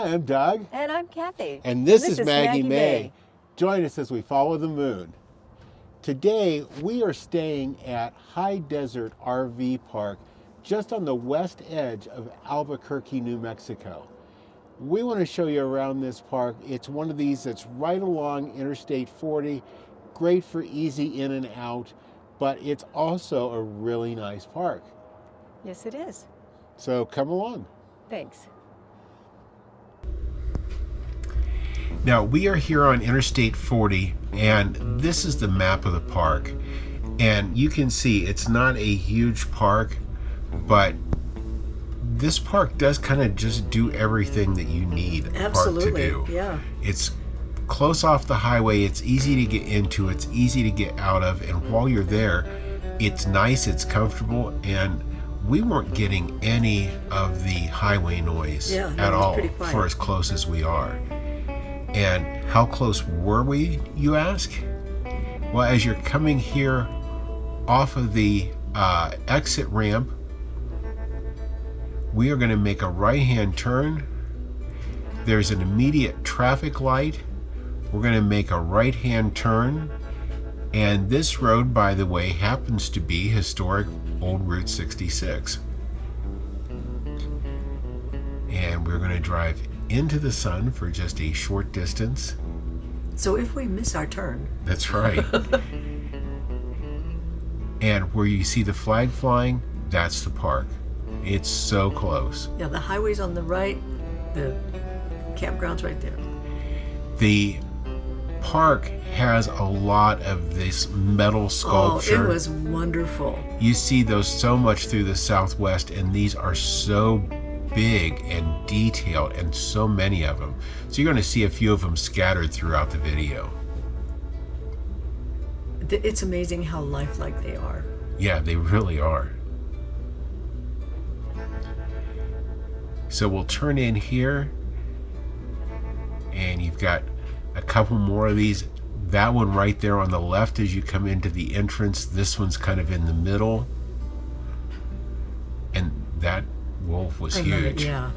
Hi, I'm Doug. And I'm Cathy. And this is Maggie Mae. Join us as we follow the moon. Today, we are staying at High Desert RV Park, just on the west edge of Albuquerque, New Mexico. We want to show you around this park. It's one of these that's right along Interstate 40, great for easy in and out, but it's also a really nice park. Yes, it is. So come along. Thanks. Now, we are here on Interstate 40, and this is the map of the park. And you can see it's not a huge park, but this park does kind of just do everything that you need a park to do. Yeah. It's close off the highway, it's easy to get into, it's easy to get out of, and while you're there, it's nice, it's comfortable, and we weren't getting any of the highway noise at all for as close as we are. And how close were we, you ask? Well, as you're coming here off of the exit ramp, we are going to make a right-hand turn. There's an immediate traffic light. We're going to make a right-hand turn. And this road, by the way, happens to be historic Old Route 66. And we're going to drive into the sun for just a short distance. So if we miss our turn. That's right. And where you see the flag flying, that's the park. It's so close. Yeah, the highway's on the right, the campground's right there. The park has a lot of this metal sculpture. Oh, it was wonderful. You see those so much through the Southwest, and these are so big and detailed, and so many of them. So you're going to see a few of them scattered throughout the video. It's amazing how lifelike they are. Yeah, they really are. So we'll turn in here, and you've got a couple more of these. That one right there on the left as you come into the entrance. This one's kind of in the middle. And that wolf was huge. Yeah.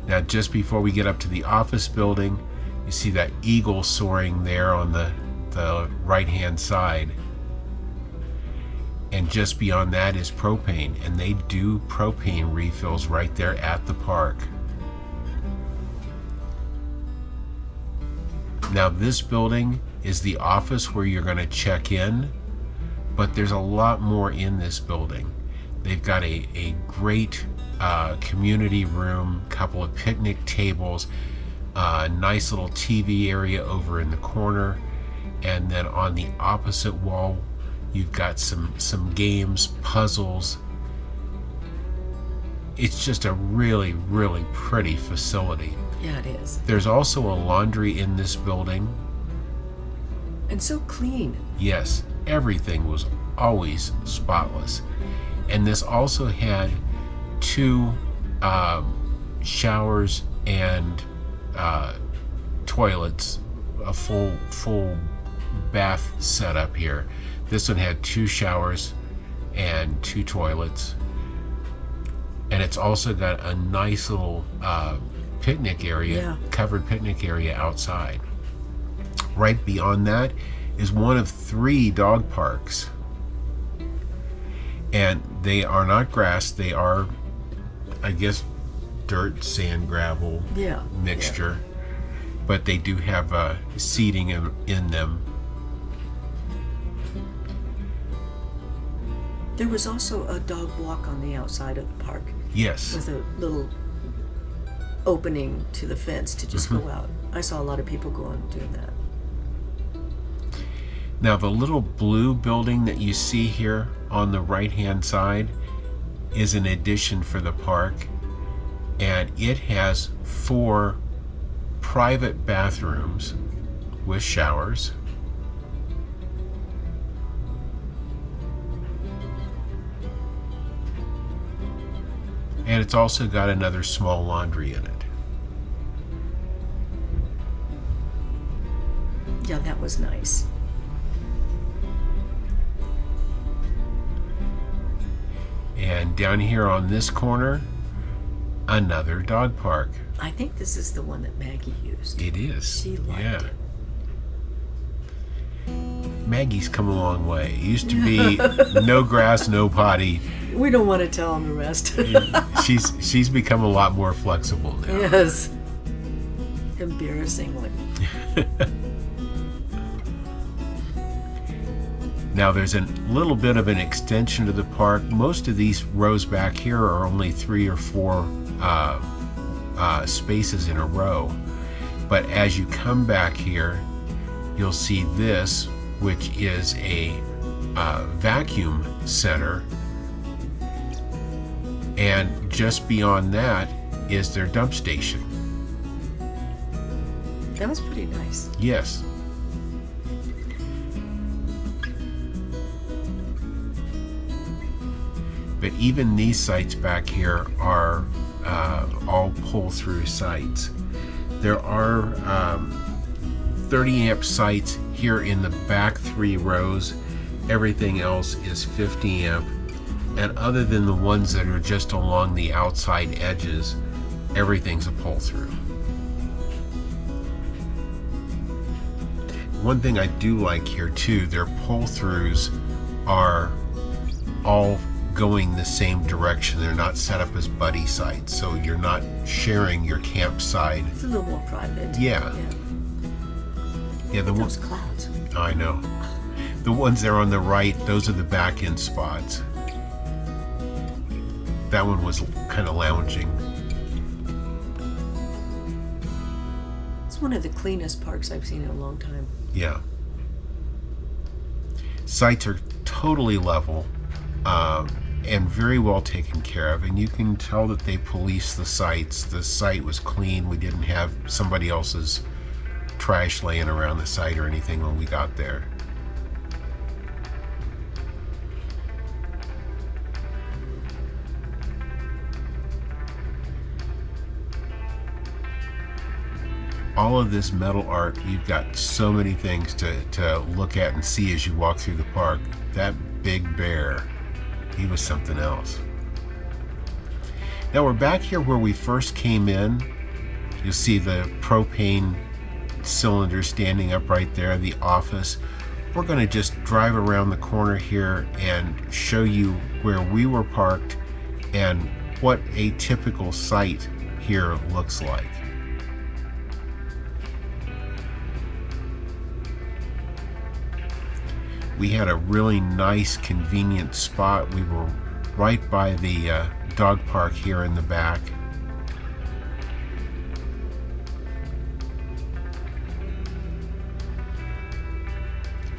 Now, just before we get up to the office building, you see that eagle soaring there on the right-hand side. And just beyond that is propane, and they do propane refills right there at the park. Now, this building is the office where you're going to check in, but there's a lot more in this building. They've got a great community room, couple of picnic tables, a nice little TV area over in the corner, and then on the opposite wall, you've got some games, puzzles. It's just a really, really pretty facility. Yeah, it is. There's also a laundry in this building. And so clean. Yes, everything was always spotless. And this also had 2 showers and toilets, a full bath setup here. This one had 2 showers and 2 toilets. And it's also got a nice little picnic area, covered picnic area outside. Right beyond that is one of 3 dog parks. And they are not grass, they are, I guess, dirt, sand, gravel mixture. But they do have seating in them. There was also a dog walk on the outside of the park. Yes. With a little opening to the fence to just go out. I saw a lot of people go and doing that. Now, the little blue building that you see here on the right-hand side is an addition for the park, and it has 4 private bathrooms with showers. And it's also got another small laundry in it. Yeah, that was nice. And down here on this corner, Another dog park. I think this is the one that Maggie used. It is. She liked it. Maggie's come a long way. It used to be no grass, no potty. We don't want to tell him the rest. She's become a lot more flexible now. Yes. Embarrassingly. Now there's a little bit of an extension to the park. Most of these rows back here are only 3 or 4 spaces in a row. But as you come back here, you'll see this, which is a vacuum center. And just beyond that is their dump station. That was pretty nice. Yes. But even these sites back here are all pull-through sites. There are 30 amp sites here in the back 3 rows. Everything else is 50 amp. And other than the ones that are just along the outside edges, everything's a pull-through. One thing I do like here too, their pull-throughs are all going the same direction. They're not set up as buddy sites, so you're not sharing your campsite. It's a little more private. Yeah. Yeah, Those clouds. I know. The ones there on the right, those are the back end spots. That one was kind of lounging. It's one of the cleanest parks I've seen in a long time. Yeah. Sites are totally level and very well taken care of, and you can tell that they police the sites. The site was clean. We didn't have somebody else's trash laying around the site or anything when we got there. All of this metal art, you've got so many things to look at and see as you walk through the park. That big bear, he was something else. Now we're back here where we first came in. You'll see the propane cylinder standing up right there, the office. We're going to just drive around the corner here and show you where we were parked and what a typical site here looks like. We had a really nice, convenient spot. We were right by the dog park here in the back.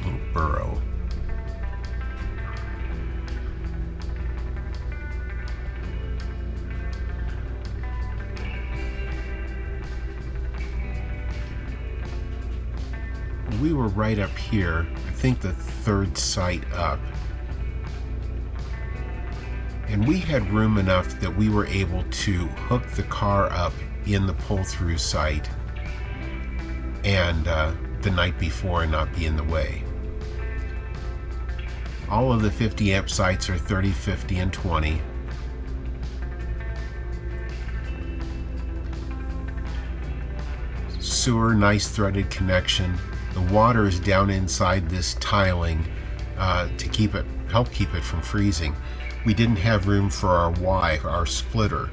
Little burrow. We were right up here, I think the 3rd site up. And we had room enough that we were able to hook the car up in the pull-through site and the night before and not be in the way. All of the 50 amp sites are 30, 50, and 20. Sewer, nice threaded connection. The water is down inside this tiling to help keep it from freezing. We didn't have room for our Y, our splitter.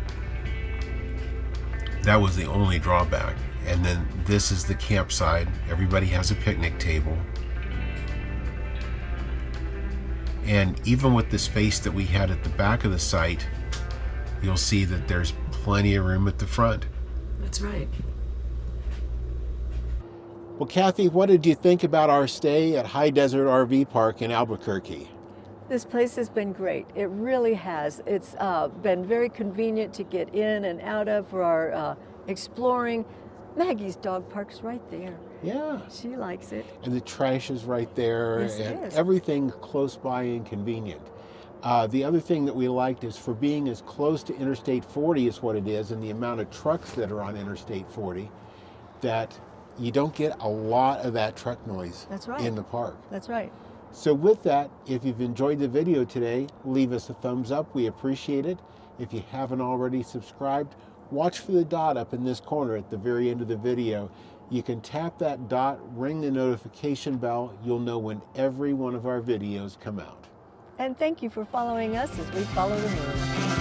That was the only drawback. And then this is the campsite. Everybody has a picnic table. And even with the space that we had at the back of the site, you'll see that there's plenty of room at the front. That's right. Well, Cathy, what did you think about our stay at High Desert RV Park in Albuquerque? This place has been great. It really has. It's been very convenient to get in and out of for our exploring. Maggie's dog park's right there. Yeah. She likes it. And the trash is right there. Yes, it and is. everything close by and convenient. The other thing that we liked is for being as close to Interstate 40 as what it is, and the amount of trucks that are on Interstate 40, that you don't get a lot of that truck noise That's right. in the park. That's right. So with that, if you've enjoyed the video today, leave us a thumbs up. We appreciate it. If you haven't already subscribed, watch for the dot up in this corner at the very end of the video. You can tap that dot, ring the notification bell. You'll know when every one of our videos come out. And thank you for following us as we follow the moon.